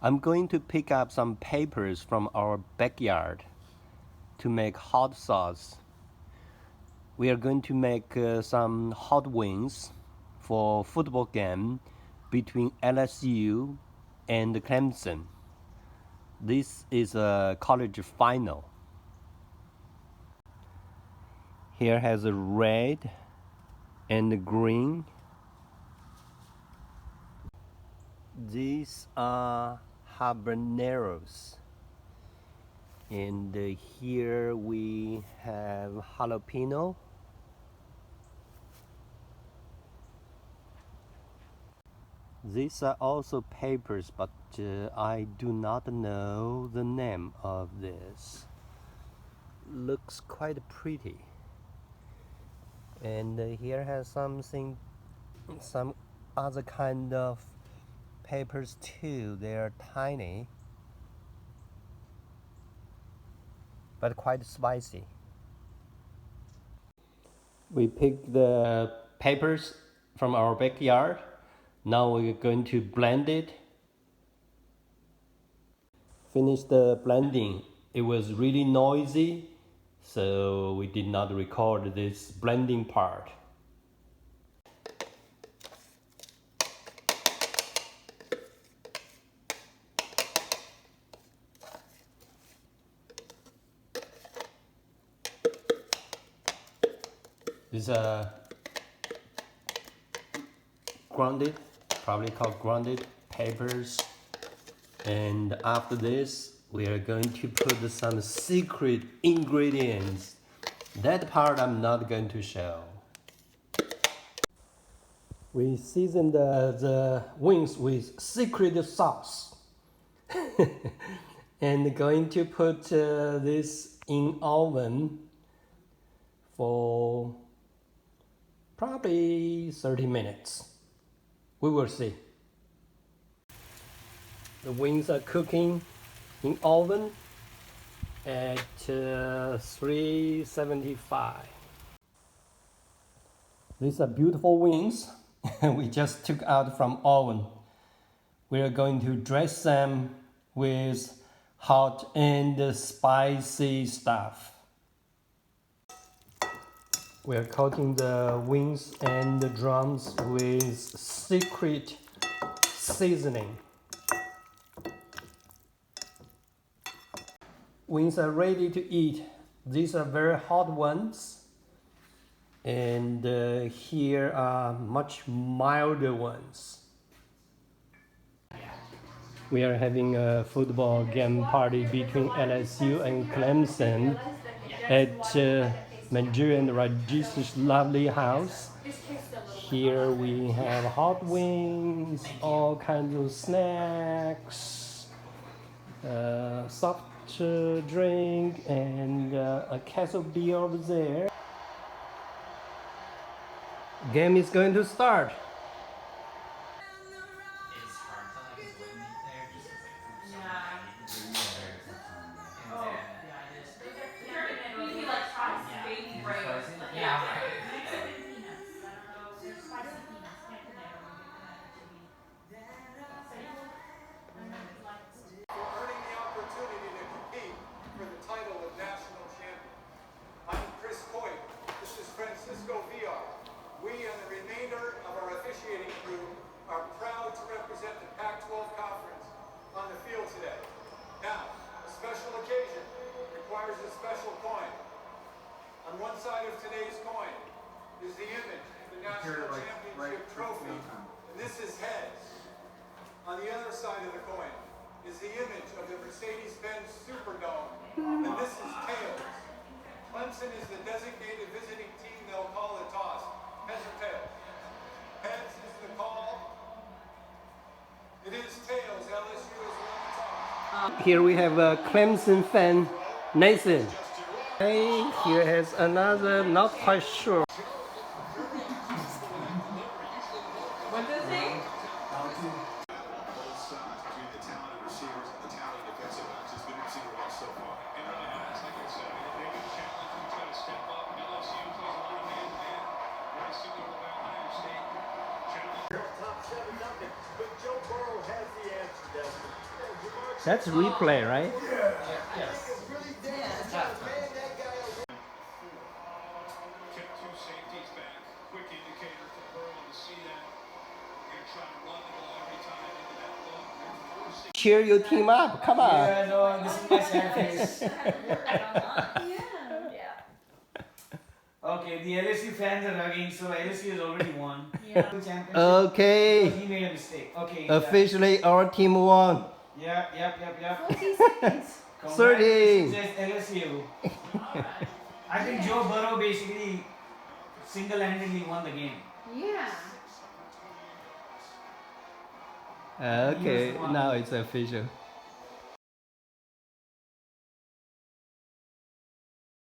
I'm going to pick up some papers from our backyard to make hot sauce. We are going to make some hot wings for football game between LSU and Clemson. This is a college final. Here has a red and green. These are habaneros. And here we have jalapeno. These are also papers, but I do not know the name of this. Looks quite pretty. And here has some other kind of papers too. They are tiny, but quite spicy. We picked the papers from our backyard. Now we're going to blend it. Finish the blending. It was really noisy, so we did not record this blending part. These are grounded, probably called grounded papers. And after this, we are going to put some secret ingredients. That part I'm not going to show. We seasoned the wings with secret sauce. And going to put this in oven for probably 30 minutes. We will see. The wings are cooking in oven at 375. These are beautiful wings we just took out from oven. We are going to dress them with hot and spicy stuff. We are coating the wings and the drums with secret seasoning. Wings are ready to eat. These are very hot ones. And here are much milder ones. We are having a football game party between LSU and Clemson at Mandarin Rajesh's lovely house. Here we have hot wings, all kinds of snacks, soft drink, and a case of beer over there. Game is going to start. We and the remainder of our officiating crew are proud to represent the Pac-12 Conference on the field today. Now, a special occasion requires a special coin. On one side of today's coin is the image of the National Championship Trophy, and this is heads. On the other side of the coin is the image of the Mercedes-Benz Superdome, and this is tails. Clemson is the designated visiting team. They'll call the toss. Heads or tails? Heads is the call. It is tails. LSU is winning the toss. Here we have a Clemson fan, Nathan. Hey, here has another, not quite sure. What does it say? But Joe Burrow has the answer, Desmond. That's replay, right? Yes. Kept two safeties back. Quick indicator for Burrow to see that. They're going to try to run the ball every time into that look. Cheer your team up. Come on. Yeah, no, this is my sad face. Okay, the LSU fans are hugging, so LSU has already won the championship. Okay. Because he made a mistake. Okay. Officially, our team won. Yep. 40 seconds. Thirty. Congratulations, LSU. I think Joe Burrow basically single-handedly won the game. Yeah. Okay, now it's official.